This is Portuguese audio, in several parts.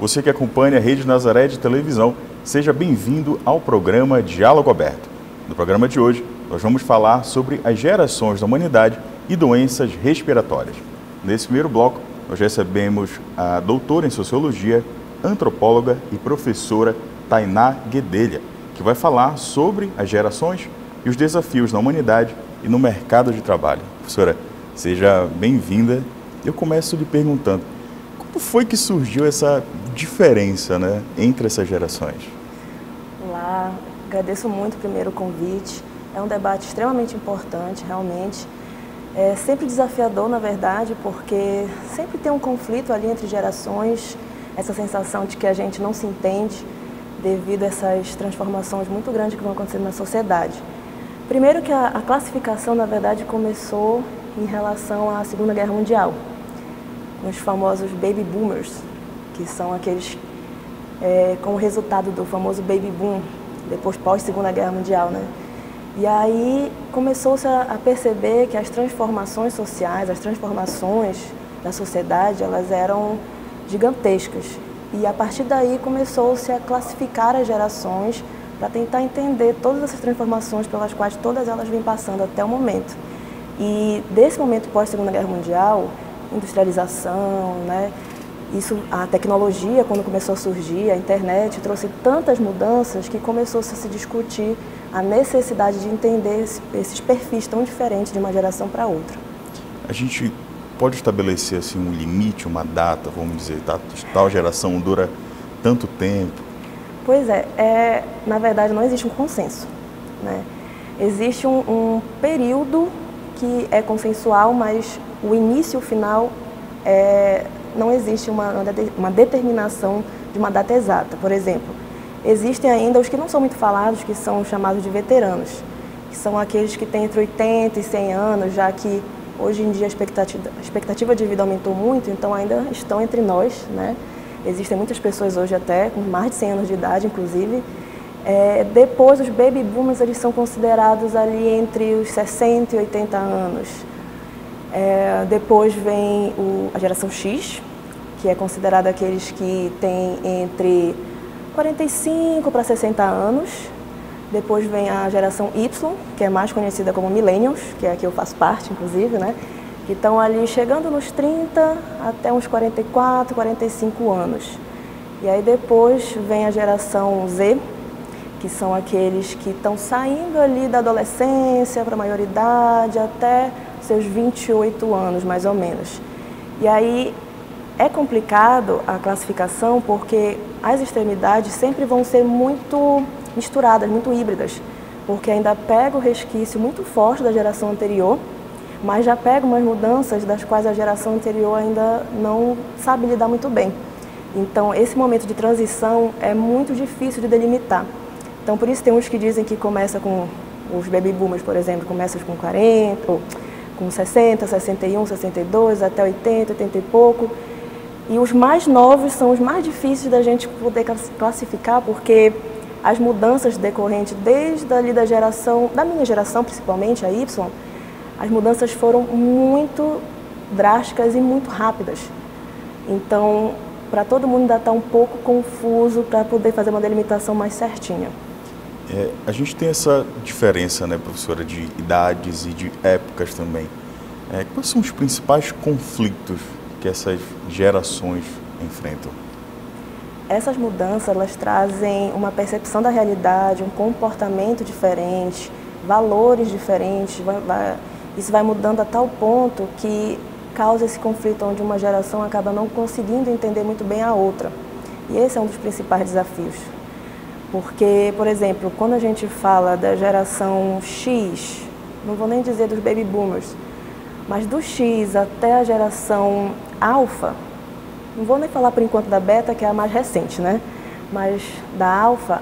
você que acompanha a Rede Nazaré de televisão, seja bem-vindo ao programa Diálogo Aberto. No programa de hoje, nós vamos falar sobre as gerações da humanidade e doenças respiratórias. Nesse primeiro bloco, nós recebemos a doutora em Sociologia, antropóloga e professora Tainá Guedelha, que vai falar sobre as gerações e os desafios na humanidade e no mercado de trabalho. Professora, seja bem-vinda. Eu começo lhe perguntando, como foi que surgiu essa diferença, né, entre essas gerações? Olá, agradeço muito primeiro o convite. É um debate extremamente importante, realmente. É sempre desafiador, na verdade, porque sempre tem um conflito ali entre gerações, essa sensação de que a gente não se entende devido a essas transformações muito grandes que vão acontecendo na sociedade. Primeiro que a classificação, na verdade, começou em relação à Segunda Guerra Mundial, os famosos baby boomers, que são aqueles com o resultado do famoso baby boom, depois pós-Segunda Guerra Mundial, né? E aí começou-se a perceber que as transformações sociais, as transformações da sociedade, elas eram gigantescas. E a partir daí começou-se a classificar as gerações para tentar entender todas essas transformações pelas quais todas elas vêm passando até o momento. E desse momento pós-Segunda Guerra Mundial, industrialização, né? A tecnologia, quando começou a surgir, a internet trouxe tantas mudanças que começou-se a se discutir a necessidade de entender esses perfis tão diferentes de uma geração para outra. A gente pode estabelecer assim, um limite, uma data, vamos dizer, tal geração dura tanto tempo? Pois na verdade não existe um consenso, né? Existe um período que é consensual, mas o início e o final não existe uma determinação de uma data exata. Por exemplo, existem ainda os que não são muito falados, que são chamados de veteranos, que são aqueles que têm entre 80 e 100 anos, já que hoje em dia a expectativa de vida aumentou muito, então ainda estão entre nós, né? Existem muitas pessoas hoje até com mais de 100 anos de idade, inclusive. Depois, os baby boomers, eles são considerados ali entre os 60 e 80 anos. Depois vem a geração X, que é considerada aqueles que têm entre 45 para 60 anos. Depois vem a geração Y, que é mais conhecida como Millennials, que é a que eu faço parte, inclusive, né? Que estão ali chegando nos 30 até uns 44, 45 anos. E aí depois vem a geração Z, que são aqueles que estão saindo ali da adolescência para a maioridade até seus 28 anos, mais ou menos. E aí é complicado a classificação porque as extremidades sempre vão ser muito misturadas, muito híbridas, porque ainda pega o resquício muito forte da geração anterior, mas já pega umas mudanças das quais a geração anterior ainda não sabe lidar muito bem. Então, esse momento de transição é muito difícil de delimitar. Então, por isso tem uns que dizem que começa com os baby boomers, por exemplo, começa com 40, ou com 60, 61, 62, até 80, 80 e pouco. E os mais novos são os mais difíceis da gente poder classificar, porque as mudanças decorrentes desde ali da minha geração principalmente, a Y, as mudanças foram muito drásticas e muito rápidas. Então, para todo mundo ainda está um pouco confuso para poder fazer uma delimitação mais certinha. A gente tem essa diferença, né, professora, de idades e de épocas também. Quais são os principais conflitos que essas gerações enfrentam? Essas mudanças, elas trazem uma percepção da realidade, um comportamento diferente, valores diferentes. Isso vai mudando a tal ponto que causa esse conflito onde uma geração acaba não conseguindo entender muito bem a outra. E esse é um dos principais desafios. Porque, por exemplo, quando a gente fala da geração X, não vou nem dizer dos baby boomers, mas do X até a geração alfa, não vou nem falar por enquanto da beta, que é a mais recente, né? Mas da alfa,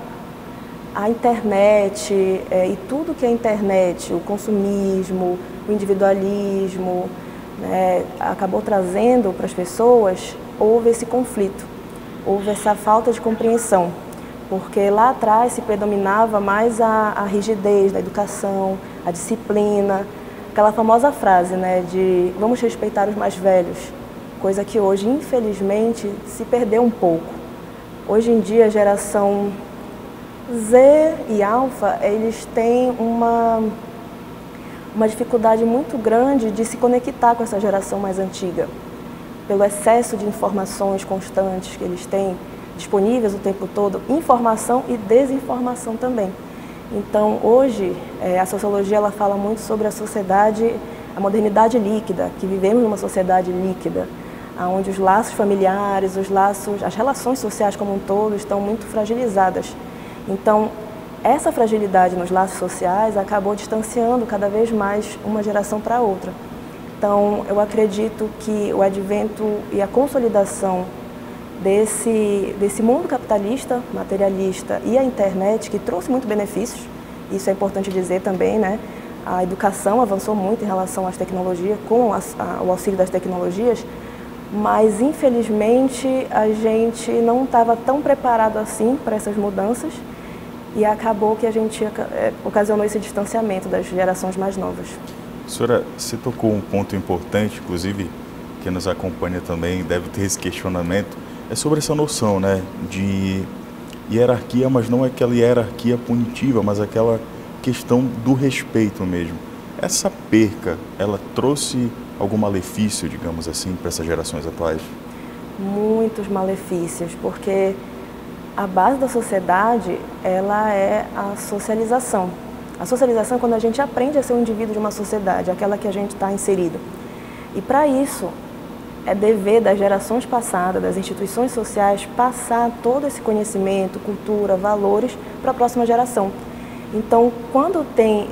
a internet e tudo que é internet, o consumismo, o individualismo, né, acabou trazendo para as pessoas, houve esse conflito, houve essa falta de compreensão, porque lá atrás se predominava mais a rigidez da educação, a disciplina, aquela famosa frase, né, de vamos respeitar os mais velhos, coisa que hoje, infelizmente, se perdeu um pouco. Hoje em dia, a geração Z e Alfa, eles têm uma dificuldade muito grande de se conectar com essa geração mais antiga, pelo excesso de informações constantes que eles têm disponíveis o tempo todo, informação e desinformação também. Então, hoje, a sociologia ela fala muito sobre a sociedade, a modernidade líquida, que vivemos numa sociedade líquida, onde os laços familiares, as relações sociais como um todo estão muito fragilizadas. Então, essa fragilidade nos laços sociais acabou distanciando cada vez mais uma geração para a outra. Então, eu acredito que o advento e a consolidação desse mundo capitalista, materialista e a internet, que trouxe muito benefícios, isso é importante dizer também, né? A educação avançou muito em relação às tecnologias, com o auxílio das tecnologias, mas infelizmente a gente não estava tão preparado assim para essas mudanças e acabou que a gente ocasionou esse distanciamento das gerações mais novas. Senhora, você tocou um ponto importante, inclusive quem nos acompanha também deve ter esse questionamento, é sobre essa noção, né, de hierarquia, mas não aquela hierarquia punitiva, mas aquela questão do respeito mesmo. Essa perca, ela trouxe algum malefício, digamos assim, para essas gerações atuais? Muitos malefícios, porque a base da sociedade, ela é a socialização. A socialização é quando a gente aprende a ser um indivíduo de uma sociedade, aquela que a gente está inserido. E para isso, é dever das gerações passadas, das instituições sociais, passar todo esse conhecimento, cultura, valores para a próxima geração. Então, quando tem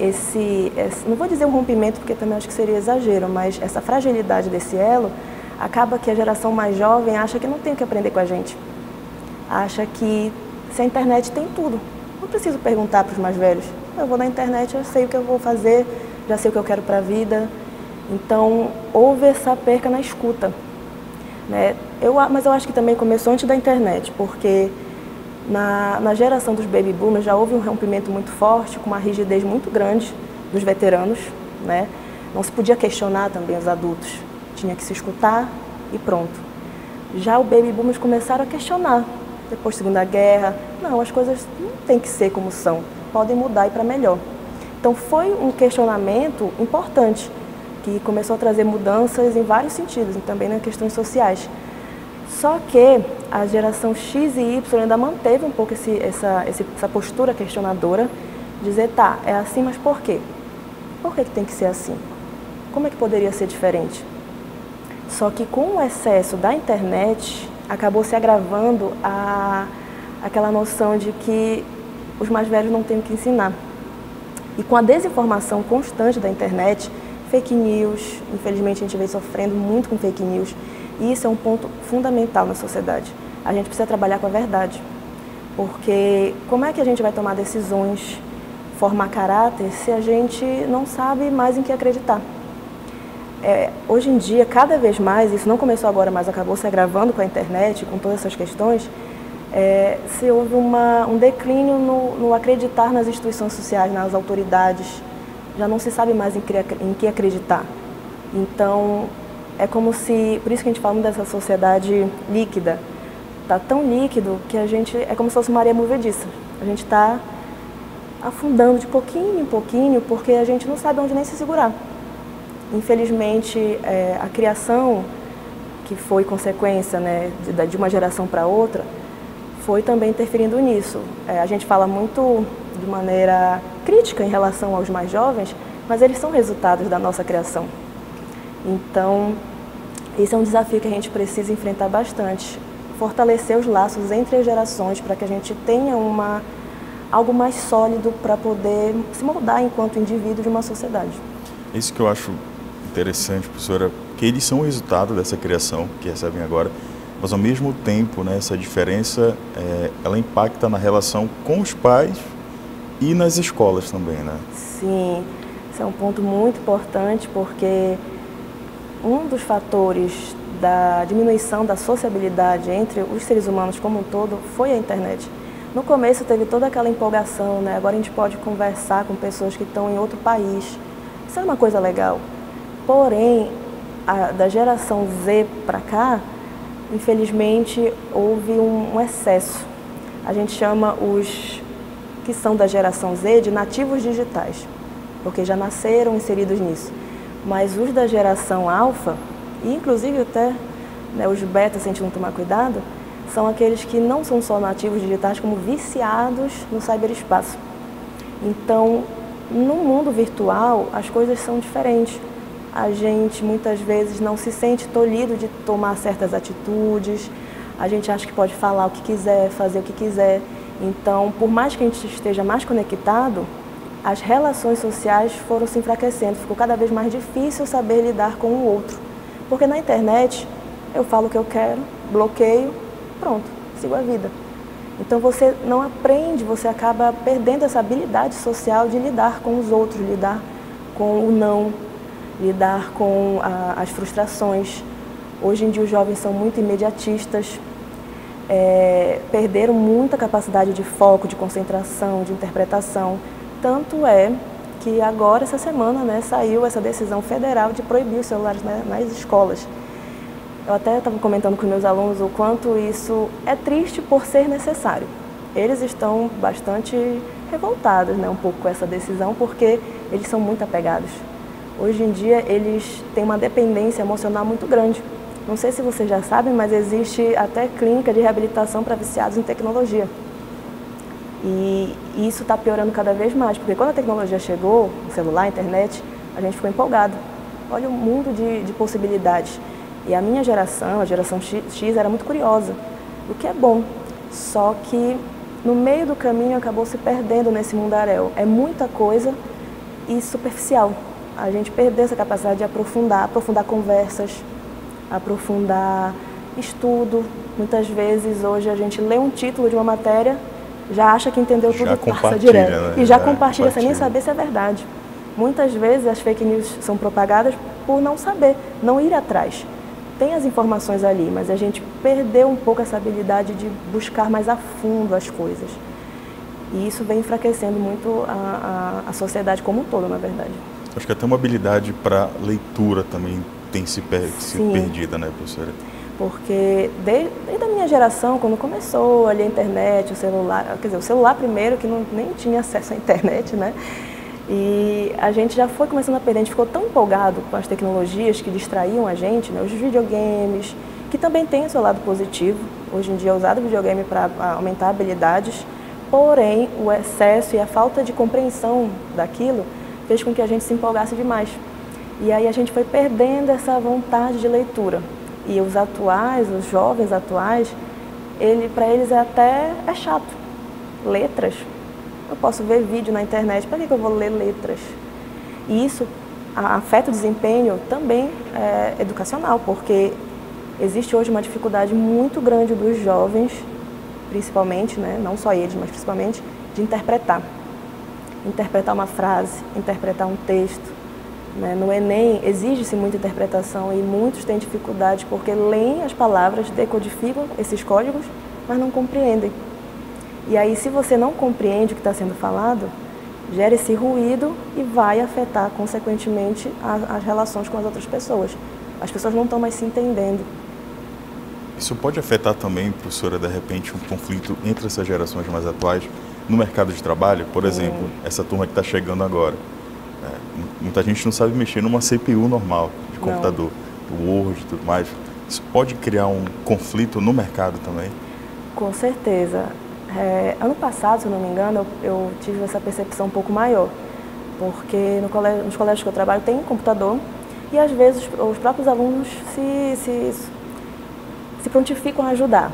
não vou dizer um rompimento, porque também acho que seria exagero, mas essa fragilidade desse elo, acaba que a geração mais jovem acha que não tem o que aprender com a gente. Acha que se a internet tem tudo, não preciso perguntar para os mais velhos. Eu vou na internet, eu sei o que eu vou fazer, já sei o que eu quero para a vida. Então, houve essa perca na escuta, né? Mas eu acho que também começou antes da internet, porque na geração dos baby boomers já houve um rompimento muito forte, com uma rigidez muito grande dos veteranos, né? Não se podia questionar também os adultos, tinha que se escutar e pronto. Já os baby boomers começaram a questionar, depois da Segunda Guerra, não, as coisas não têm que ser como são, podem mudar e para melhor. Então foi um questionamento importante, que começou a trazer mudanças em vários sentidos, e também nas questões sociais. Só que a geração X e Y ainda manteve um pouco essa postura questionadora, dizer, tá, é assim, mas por quê? Por que tem que ser assim? Como é que poderia ser diferente? Só que com o excesso da internet, acabou se agravando aquela noção de que os mais velhos não têm o que ensinar. E com a desinformação constante da internet, fake news, infelizmente a gente vem sofrendo muito com fake news, e isso é um ponto fundamental na sociedade. A gente precisa trabalhar com a verdade, porque como é que a gente vai tomar decisões, formar caráter, se a gente não sabe mais em que acreditar? Hoje em dia, cada vez mais, isso não começou agora, mas acabou se agravando com a internet, com todas essas questões, se houve um declínio no acreditar nas instituições sociais, nas autoridades, já não se sabe mais em que acreditar. Então, é como se, por isso que a gente fala dessa sociedade líquida, está tão líquido que é como se fosse uma areia movediça. A gente está afundando de pouquinho em pouquinho porque a gente não sabe onde nem se segurar. Infelizmente, a criação, que foi consequência, né, de uma geração para outra, foi também interferindo nisso. A gente fala muito de maneira crítica em relação aos mais jovens, mas eles são resultados da nossa criação. Então, esse é um desafio que a gente precisa enfrentar bastante, fortalecer os laços entre as gerações para que a gente tenha algo mais sólido para poder se moldar enquanto indivíduo de uma sociedade. Isso que eu acho interessante, professora, que eles são o resultado dessa criação que recebem agora, mas ao mesmo tempo, né, essa diferença, ela impacta na relação com os pais e nas escolas também, né? Sim, esse é um ponto muito importante, porque um dos fatores da diminuição da sociabilidade entre os seres humanos como um todo foi a internet. No começo teve toda aquela empolgação, né? Agora a gente pode conversar com pessoas que estão em outro país. Isso é uma coisa legal. Porém, da geração Z para cá, infelizmente, houve um excesso. A gente chama os que são da geração Z de nativos digitais, porque já nasceram inseridos nisso. Mas os da geração alfa, e inclusive até os beta, se a gente não tomar cuidado, são aqueles que não são só nativos digitais, como viciados no cyberespaço. Então, no mundo virtual, as coisas são diferentes. A gente muitas vezes não se sente tolhido de tomar certas atitudes, a gente acha que pode falar o que quiser, fazer o que quiser. Então, por mais que a gente esteja mais conectado, as relações sociais foram se enfraquecendo, ficou cada vez mais difícil saber lidar com o outro. Porque na internet, eu falo o que eu quero, bloqueio, pronto, sigo a vida. Então você não aprende, você acaba perdendo essa habilidade social de lidar com os outros, lidar com o não, lidar com as frustrações. Hoje em dia os jovens são muito imediatistas, perderam muita capacidade de foco, de concentração, de interpretação. Tanto é que agora, essa semana, saiu essa decisão federal de proibir os celulares nas escolas. Eu até estava comentando com meus alunos o quanto isso é triste por ser necessário. Eles estão bastante revoltados, um pouco com essa decisão, porque eles são muito apegados. Hoje em dia, eles têm uma dependência emocional muito grande. Não sei se vocês já sabem, mas existe até clínica de reabilitação para viciados em tecnologia. E isso está piorando cada vez mais, porque quando a tecnologia chegou, o celular, a internet, a gente ficou empolgado. Olha o mundo de possibilidades. E a minha geração, a geração X, era muito curiosa, o que é bom. Só que no meio do caminho acabou se perdendo nesse mundaréu. É muita coisa e superficial. A gente perdeu essa capacidade de aprofundar conversas, aprofundar estudo. Muitas vezes hoje a gente lê um título de uma matéria, já acha que entendeu tudo e passa direto. Né? E já compartilha sem nem saber se é verdade. Muitas vezes as fake news são propagadas por não saber, não ir atrás. Tem as informações ali, mas a gente perdeu um pouco essa habilidade de buscar mais a fundo as coisas. E isso vem enfraquecendo muito a sociedade como um todo, na verdade. Acho que até uma habilidade para leitura também tem se perdida, né, professora? Porque desde a minha geração, quando começou ali a internet, o celular, quer dizer, o celular primeiro, que nem tinha acesso à internet, E a gente já foi começando a perder, a gente ficou tão empolgado com as tecnologias que distraíam a gente, os videogames, que também tem o seu lado positivo. Hoje em dia é usado o videogame para aumentar habilidades, porém o excesso e a falta de compreensão daquilo fez com que a gente se empolgasse demais. E aí a gente foi perdendo essa vontade de leitura. E os jovens atuais, para eles é chato. Letras. Eu posso ver vídeo na internet, para que eu vou ler letras? E isso afeta o desempenho também educacional, porque existe hoje uma dificuldade muito grande dos jovens, principalmente, não só eles, mas principalmente, de interpretar. Interpretar uma frase, interpretar um texto. No Enem exige-se muita interpretação e muitos têm dificuldade porque leem as palavras, decodificam esses códigos, mas não compreendem. E aí, se você não compreende o que está sendo falado, gera esse ruído e vai afetar, consequentemente, as relações com as outras pessoas. As pessoas não estão mais se entendendo. Isso pode afetar também, professora, de repente, um conflito entre essas gerações mais atuais no mercado de trabalho? Por exemplo, essa turma que está chegando agora. Muita gente não sabe mexer numa CPU normal, de computador, o Word e tudo mais. Isso pode criar um conflito no mercado também? Com certeza. Ano passado, se eu não me engano, eu tive essa percepção um pouco maior, porque nos colégios que eu trabalho tem computador e às vezes os próprios alunos se prontificam a ajudar,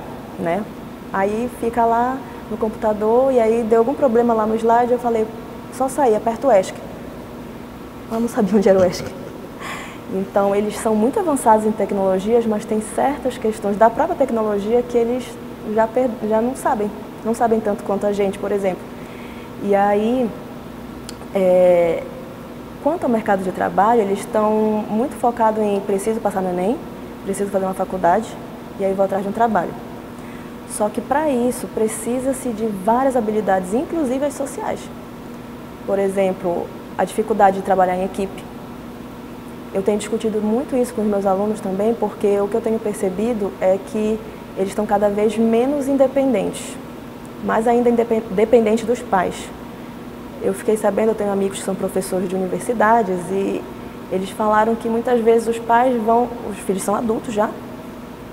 Aí fica lá no computador e aí deu algum problema lá no slide, eu falei, só sair, aperta o ESC. Eu não sabia onde era o ESC. Então, eles são muito avançados em tecnologias, mas tem certas questões da própria tecnologia que eles já não sabem tanto quanto a gente, por exemplo. E aí, quanto ao mercado de trabalho, eles estão muito focados em preciso passar no Enem, preciso fazer uma faculdade, e aí vou atrás de um trabalho. Só que para isso, precisa-se de várias habilidades, inclusive as sociais. Por exemplo, a dificuldade de trabalhar em equipe, eu tenho discutido muito isso com os meus alunos também, porque o que eu tenho percebido é que eles estão cada vez menos independentes, mais ainda dependentes dos pais. Eu fiquei sabendo, eu tenho amigos que são professores de universidades e eles falaram que muitas vezes os pais os filhos são adultos já,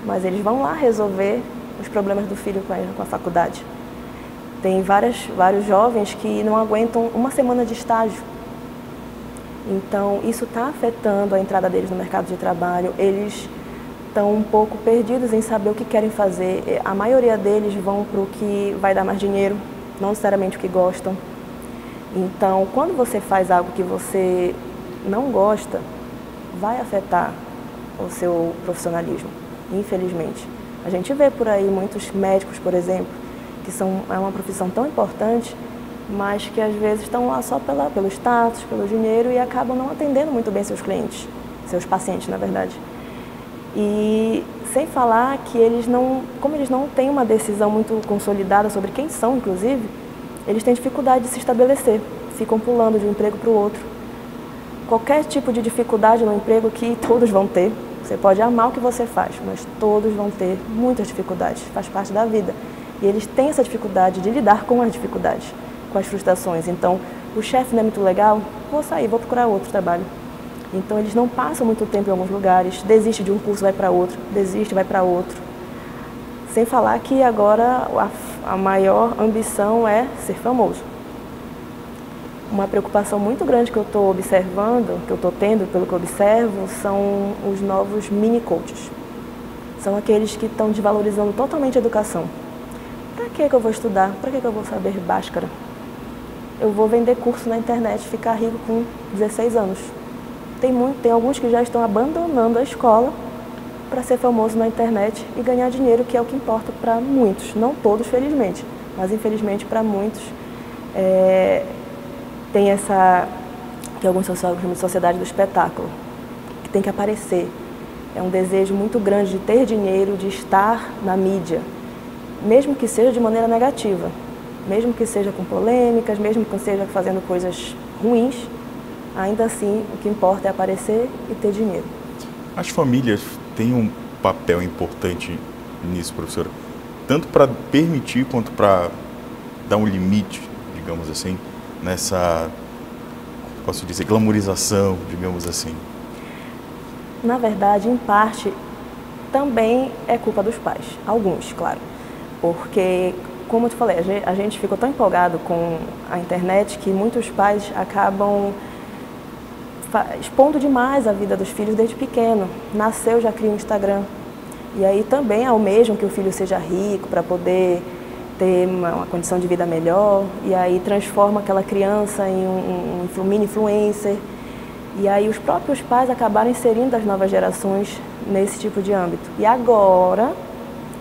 mas eles vão lá resolver os problemas do filho com a faculdade. Tem vários jovens que não aguentam uma semana de estágio. Então, isso está afetando a entrada deles no mercado de trabalho. Eles estão um pouco perdidos em saber o que querem fazer. A maioria deles vão para o que vai dar mais dinheiro, não necessariamente o que gostam. Então, quando você faz algo que você não gosta, vai afetar o seu profissionalismo, infelizmente. A gente vê por aí muitos médicos, por exemplo, que é uma profissão tão importante, mas que às vezes estão lá só pelo status, pelo dinheiro e acabam não atendendo muito bem seus clientes, seus pacientes, na verdade. E sem falar que como eles não têm uma decisão muito consolidada sobre quem são, inclusive, eles têm dificuldade de se estabelecer, ficam pulando de um emprego para o outro. Qualquer tipo de dificuldade no emprego que todos vão ter, você pode amar o que você faz, mas todos vão ter muitas dificuldades, faz parte da vida. E eles têm essa dificuldade de lidar com as dificuldades, com as frustrações. Então, o chefe não é muito legal, vou sair, vou procurar outro trabalho. Então, eles não passam muito tempo em alguns lugares, desiste de um curso, vai para outro, desiste, vai para outro. Sem falar que agora a maior ambição é ser famoso. Uma preocupação muito grande que eu estou observando, que eu estou tendo pelo que eu observo, são os novos mini-coaches. São aqueles que estão desvalorizando totalmente a educação. Para que eu vou estudar? Para que eu vou saber Bhaskara? Eu vou vender curso na internet, ficar rico com 16 anos. Tem alguns que já estão abandonando a escola para ser famoso na internet e ganhar dinheiro, que é o que importa para muitos. Não todos, felizmente, mas infelizmente para muitos. Tem essa, que alguns sociólogos chamam de sociedade do espetáculo, que tem que aparecer. É um desejo muito grande de ter dinheiro, de estar na mídia, mesmo que seja de maneira negativa, mesmo que seja com polêmicas, mesmo que seja fazendo coisas ruins, ainda assim o que importa é aparecer e ter dinheiro. As famílias têm um papel importante nisso, professora, tanto para permitir quanto para dar um limite, digamos assim, nessa, posso dizer, glamorização, digamos assim. Na verdade, em parte, também é culpa dos pais, alguns, claro, porque, como eu te falei, a gente ficou tão empolgado com a internet que muitos pais acabam expondo demais a vida dos filhos desde pequeno. Nasceu, já cria um Instagram. E aí também almejam que o filho seja rico para poder ter uma condição de vida melhor. E aí transforma aquela criança em um mini influencer. E aí os próprios pais acabaram inserindo as novas gerações nesse tipo de âmbito. E agora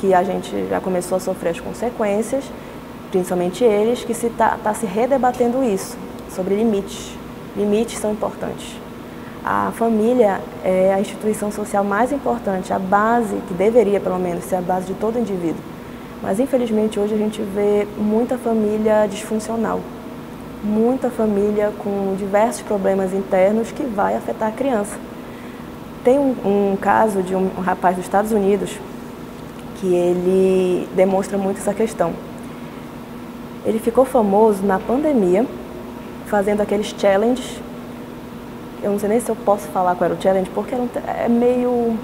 que a gente já começou a sofrer as consequências, principalmente eles, que está se redebatendo isso, sobre limites. Limites são importantes. A família é a instituição social mais importante, a base, que deveria pelo menos ser a base de todo indivíduo. Mas infelizmente hoje a gente vê muita família disfuncional, muita família com diversos problemas internos que vai afetar a criança. Tem um caso de um rapaz dos Estados Unidos que ele demonstra muito essa questão. Ele ficou famoso na pandemia, fazendo aqueles challenges. Eu não sei nem se eu posso falar qual era o challenge, porque é meio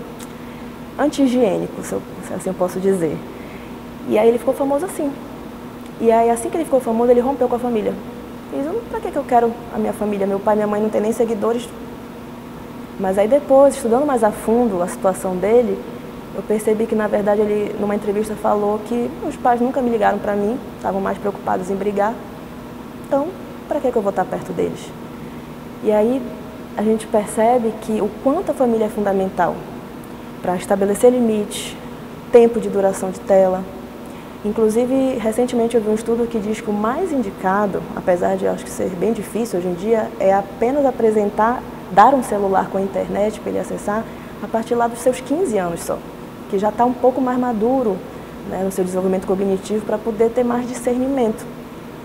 anti-higiênico, se assim eu posso dizer. E aí ele ficou famoso assim. E aí assim que ele ficou famoso, ele rompeu com a família. Ele disse, pra que eu quero a minha família? Meu pai e minha mãe não tem nem seguidores. Mas aí depois, estudando mais a fundo a situação dele, eu percebi que, na verdade, ele, numa entrevista, falou que os pais nunca me ligaram para mim, estavam mais preocupados em brigar. Então, para que eu vou estar perto deles? E aí a gente percebe que o quanto a família é fundamental para estabelecer limites, tempo de duração de tela. Inclusive, recentemente eu vi um estudo que diz que o mais indicado, apesar de eu acho que ser bem difícil hoje em dia, é apenas dar um celular com a internet para ele acessar a partir lá dos seus 15 anos só, que já está um pouco mais maduro, né, no seu desenvolvimento cognitivo para poder ter mais discernimento.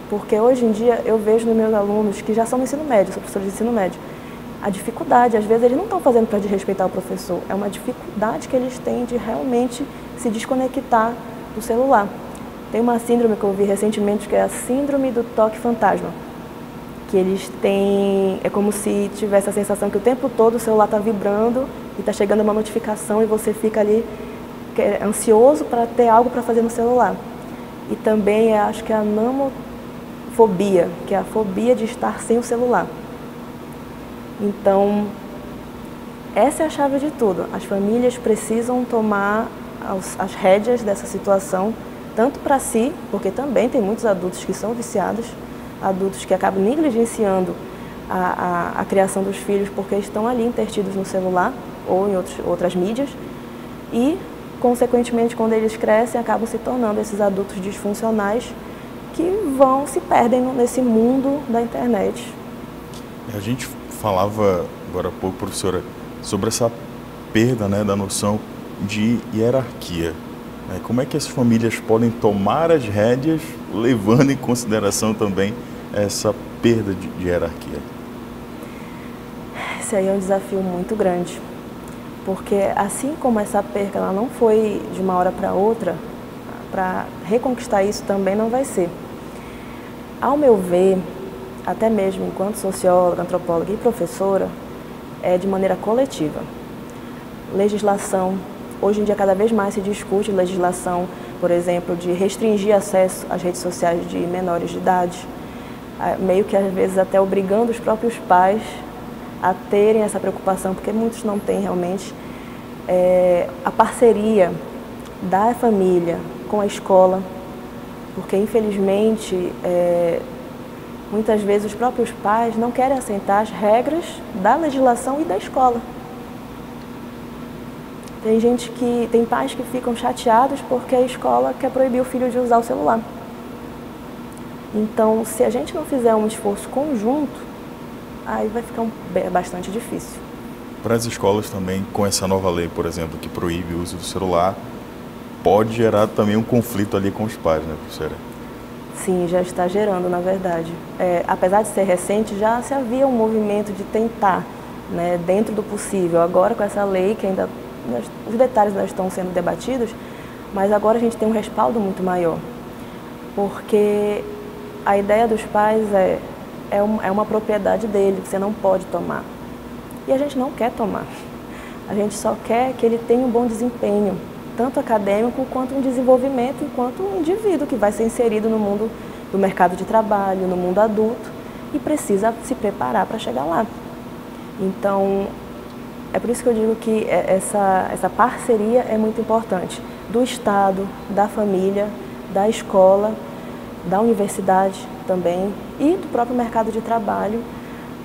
Porque hoje em dia eu vejo nos meus alunos que já são no ensino médio, sou professora de ensino médio, a dificuldade. Às vezes eles não estão fazendo para desrespeitar o professor, é uma dificuldade que eles têm de realmente se desconectar do celular. Tem uma síndrome que eu vi recentemente, que é a síndrome do toque fantasma, que eles têm, é como se tivesse a sensação que o tempo todo o celular está vibrando e está chegando uma notificação e você fica ali ansioso para ter algo para fazer no celular. E também acho que é a namofobia, que é a fobia de estar sem o celular. Então, essa é a chave de tudo. As famílias precisam tomar as rédeas dessa situação, tanto para si, porque também tem muitos adultos que são viciados, adultos que acabam negligenciando a criação dos filhos porque estão ali intertidos no celular ou em outras mídias e, consequentemente, quando eles crescem, acabam se tornando esses adultos disfuncionais que se perdem nesse mundo da internet. A gente falava agora há pouco, professora, sobre essa perda, né, da noção de hierarquia. Como é que as famílias podem tomar as rédeas, levando em consideração também essa perda de hierarquia? Esse aí é um desafio muito grande, porque assim como essa perda ela não foi de uma hora para outra, para reconquistar isso também não vai ser. Ao meu ver, até mesmo enquanto socióloga, antropóloga e professora, é de maneira coletiva. Legislação. Hoje em dia, cada vez mais se discute legislação, por exemplo, de restringir acesso às redes sociais de menores de idade, meio que às vezes até obrigando os próprios pais a terem essa preocupação, porque muitos não têm realmente. A parceria da família com a escola, porque infelizmente muitas vezes os próprios pais não querem aceitar as regras da legislação e da escola. Tem pais que ficam chateados porque a escola quer proibir o filho de usar o celular. Então, se a gente não fizer um esforço conjunto, aí vai ficar bastante difícil. Para as escolas também, com essa nova lei, por exemplo, que proíbe o uso do celular, pode gerar também um conflito ali com os pais, né, professora? Sim, já está gerando, na verdade. Apesar de ser recente, já se havia um movimento de tentar, né, dentro do possível. Agora, com essa lei, que ainda os detalhes ainda estão sendo debatidos, mas agora a gente tem um respaldo muito maior. Porque a ideia dos pais é uma propriedade dele, você não pode tomar. E a gente não quer tomar. A gente só quer que ele tenha um bom desempenho, tanto acadêmico quanto um desenvolvimento enquanto um indivíduo que vai ser inserido no mundo do mercado de trabalho, no mundo adulto e precisa se preparar para chegar lá. Então, é por isso que eu digo que essa parceria é muito importante, do Estado, da família, da escola, da universidade também e do próprio mercado de trabalho,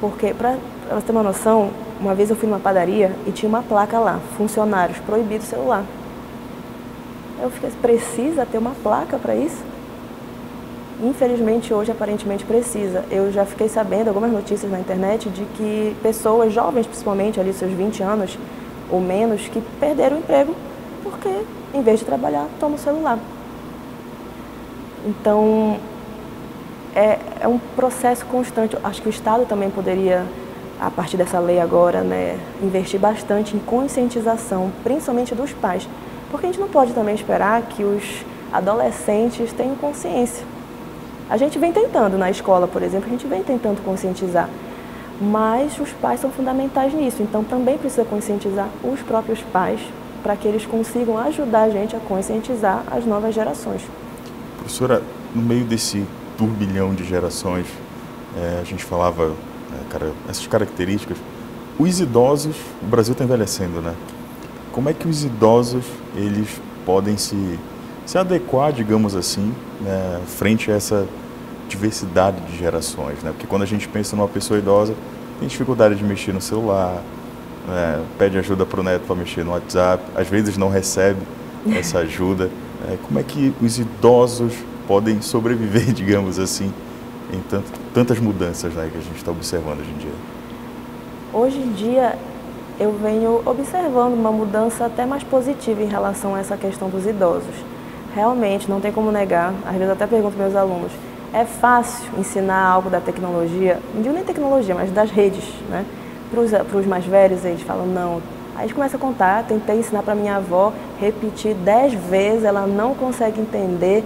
porque, para você ter uma noção, uma vez eu fui numa padaria e tinha uma placa lá, funcionários, proibido celular. Eu fiquei, precisa ter uma placa para isso? Infelizmente, hoje, aparentemente, precisa. Eu já fiquei sabendo algumas notícias na internet de que pessoas, jovens principalmente, ali seus 20 anos ou menos, que perderam o emprego porque, em vez de trabalhar, tomam o celular. Então, é um processo constante. Acho que o Estado também poderia, a partir dessa lei agora, né, investir bastante em conscientização, principalmente dos pais. Porque a gente não pode também esperar que os adolescentes tenham consciência. A gente vem tentando, na escola, por exemplo, a gente vem tentando conscientizar, mas os pais são fundamentais nisso, então também precisa conscientizar os próprios pais para que eles consigam ajudar a gente a conscientizar as novas gerações. Professora, no meio desse turbilhão de gerações, a gente falava, essas características, os idosos, o Brasil está envelhecendo, né? Como é que os idosos, eles podem se adequar, digamos assim, né, frente a essa diversidade de gerações, né? Porque quando a gente pensa numa pessoa idosa, tem dificuldade de mexer no celular, né, pede ajuda para o neto para mexer no WhatsApp, às vezes não recebe essa ajuda. Como é que os idosos podem sobreviver, digamos assim, em tantas mudanças, né, que a gente está observando hoje em dia? Hoje em dia, eu venho observando uma mudança até mais positiva em relação a essa questão dos idosos. Realmente, não tem como negar, às vezes eu até pergunto aos meus alunos, é fácil ensinar algo da tecnologia, não digo nem tecnologia, mas das redes, né, para os mais velhos, eles falam não. Aí eles começam a contar, tentei ensinar para minha avó, repetir 10 vezes, ela não consegue entender.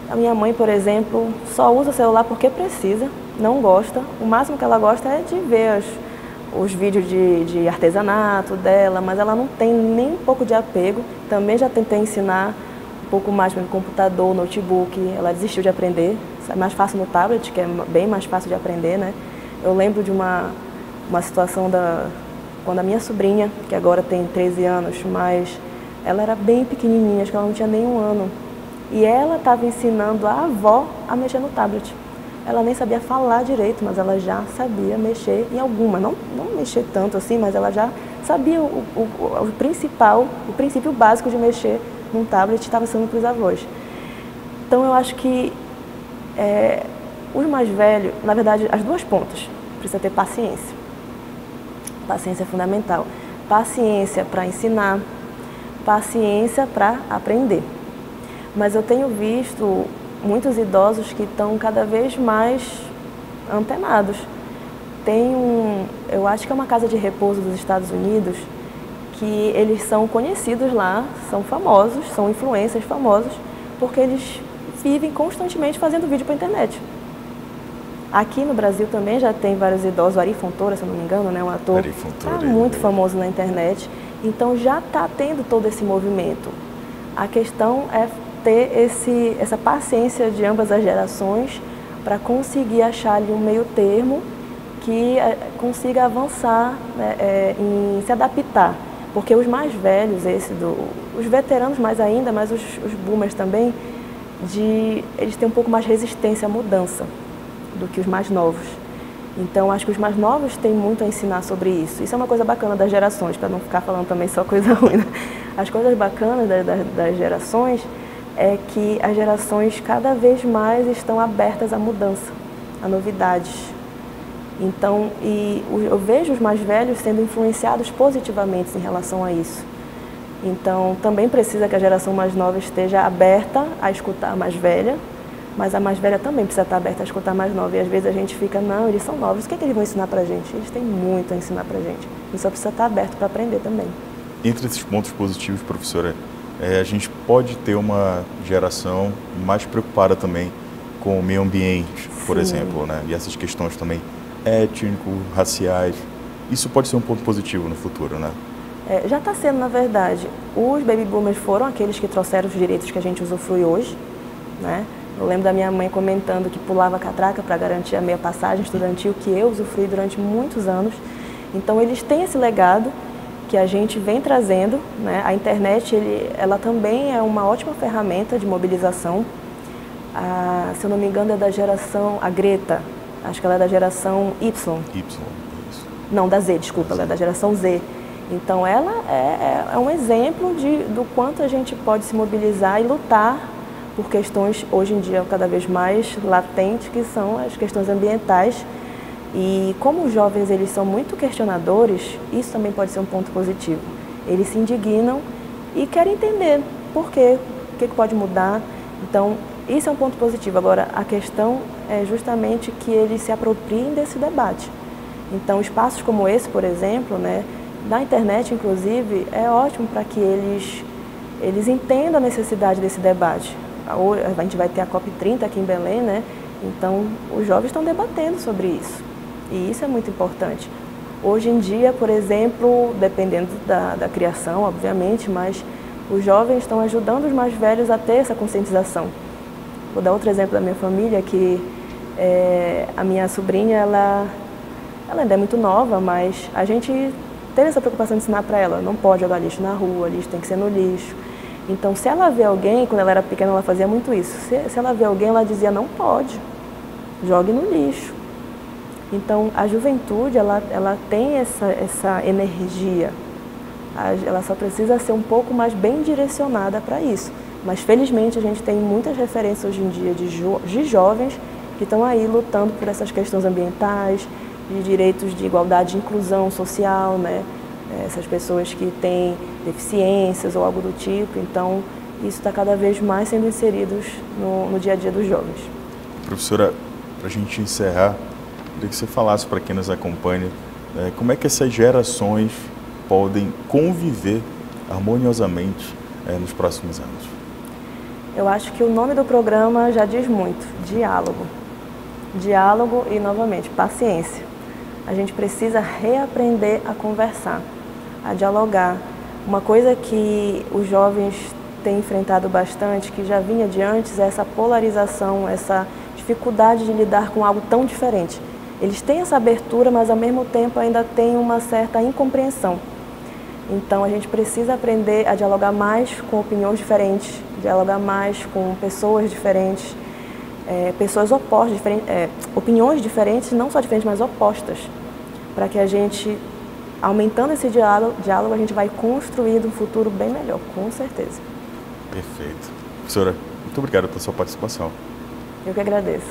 A minha mãe, por exemplo, só usa o celular porque precisa, não gosta. O máximo que ela gosta é de ver os vídeos de artesanato dela, mas ela não tem nem um pouco de apego. Também já tentei ensinar um pouco mais no computador, notebook, ela desistiu de aprender. É mais fácil no tablet, que é bem mais fácil de aprender, né? Eu lembro de uma situação quando a minha sobrinha, que agora tem 13 anos, mas ela era bem pequenininha, acho que ela não tinha nem 1 ano. E ela estava ensinando a avó a mexer no tablet. Ela nem sabia falar direito, mas ela já sabia mexer em alguma. Não mexer tanto assim, mas ela já sabia o principal, o princípio básico de mexer num tablet, estava ensinando para os avós. Então eu acho que os mais velhos, na verdade, as duas pontas, precisa ter paciência. Paciência é fundamental. Paciência para ensinar, paciência para aprender. Mas eu tenho visto muitos idosos que estão cada vez mais antenados. Eu acho que é uma casa de repouso dos Estados Unidos, que eles são conhecidos lá, são famosos, são influencers famosos, porque eles vivem constantemente fazendo vídeo para a internet. Aqui no Brasil também já tem vários idosos, o Ari Fontoura, se eu não me engano, né, um ator está muito famoso na internet, então já está tendo todo esse movimento. A questão é ter essa paciência de ambas as gerações para conseguir achar ali um meio termo que consiga avançar, né, em se adaptar. Porque os mais velhos, os veteranos mais ainda, mas os boomers também, eles têm um pouco mais resistência à mudança do que os mais novos. Então, acho que os mais novos têm muito a ensinar sobre isso. Isso é uma coisa bacana das gerações, para não ficar falando também só coisa ruim, né? As coisas bacanas das gerações é que as gerações cada vez mais estão abertas à mudança, a novidades. Então, eu vejo os mais velhos sendo influenciados positivamente em relação a isso. Então, também precisa que a geração mais nova esteja aberta a escutar a mais velha, mas a mais velha também precisa estar aberta a escutar a mais nova. E às vezes a gente fica, não, eles são novos, o que eles vão ensinar pra gente? Eles têm muito a ensinar pra gente. E só precisa estar aberto para aprender também. Entre esses pontos positivos, professora, a gente pode ter uma geração mais preocupada também com o meio ambiente, por exemplo, né? E essas questões também étnico-raciais. Isso pode ser um ponto positivo no futuro, né? Já está sendo, na verdade. Os baby boomers foram aqueles que trouxeram os direitos que a gente usufrui hoje, né? Eu lembro da minha mãe comentando que pulava a catraca para garantir a meia passagem estudantil, que eu usufrui durante muitos anos. Então, eles têm esse legado que a gente vem trazendo, né? A internet, ela também é uma ótima ferramenta de mobilização. Se eu não me engano, é da geração, a Greta, acho que ela é da geração Y. Isso. Não, da Z, desculpa, ela é da geração Z. Então, ela é um exemplo do quanto a gente pode se mobilizar e lutar por questões, hoje em dia, cada vez mais latentes, que são as questões ambientais. E como os jovens eles são muito questionadores, isso também pode ser um ponto positivo. Eles se indignam e querem entender por quê, o que pode mudar. Então, isso é um ponto positivo. Agora, a questão é justamente que eles se apropriem desse debate. Então, espaços como esse, por exemplo, né, na internet, inclusive, é ótimo para que eles entendam a necessidade desse debate. A gente vai ter a COP30 aqui em Belém, né? Então, os jovens estão debatendo sobre isso. E isso é muito importante. Hoje em dia, por exemplo, dependendo da criação, obviamente, mas os jovens estão ajudando os mais velhos a ter essa conscientização. Vou dar outro exemplo da minha família, que a minha sobrinha, ela ainda é muito nova, mas a gente teve essa preocupação de ensinar para ela, não pode jogar lixo na rua, lixo tem que ser no lixo. Então, se ela vê alguém, quando ela era pequena, ela fazia muito isso. Se ela vê alguém, ela dizia, não pode, jogue no lixo. Então, a juventude, ela tem essa energia. Ela só precisa ser um pouco mais bem direcionada para isso. Mas, felizmente, a gente tem muitas referências hoje em dia de jovens que estão aí lutando por essas questões ambientais, de direitos de igualdade, de inclusão social, né? Essas pessoas que têm deficiências ou algo do tipo. Então, isso está cada vez mais sendo inserido no dia a dia dos jovens. Professora, para a gente encerrar, queria que você falasse para quem nos acompanha Como é que essas gerações podem conviver harmoniosamente nos próximos anos? Eu acho que o nome do programa já diz muito: diálogo. Diálogo e, novamente, paciência. A gente precisa reaprender a conversar, a dialogar. Uma coisa que os jovens têm enfrentado bastante, que já vinha de antes, é essa polarização, essa dificuldade de lidar com algo tão diferente. Eles têm essa abertura, mas ao mesmo tempo ainda tem uma certa incompreensão. Então a gente precisa aprender a dialogar mais com opiniões diferentes, dialogar mais com pessoas diferentes, pessoas opostas, opiniões diferentes, não só diferentes, mas opostas, para que a gente, aumentando esse diálogo, a gente vai construir um futuro bem melhor, com certeza. Perfeito. Professora, muito obrigado pela sua participação. Eu que agradeço.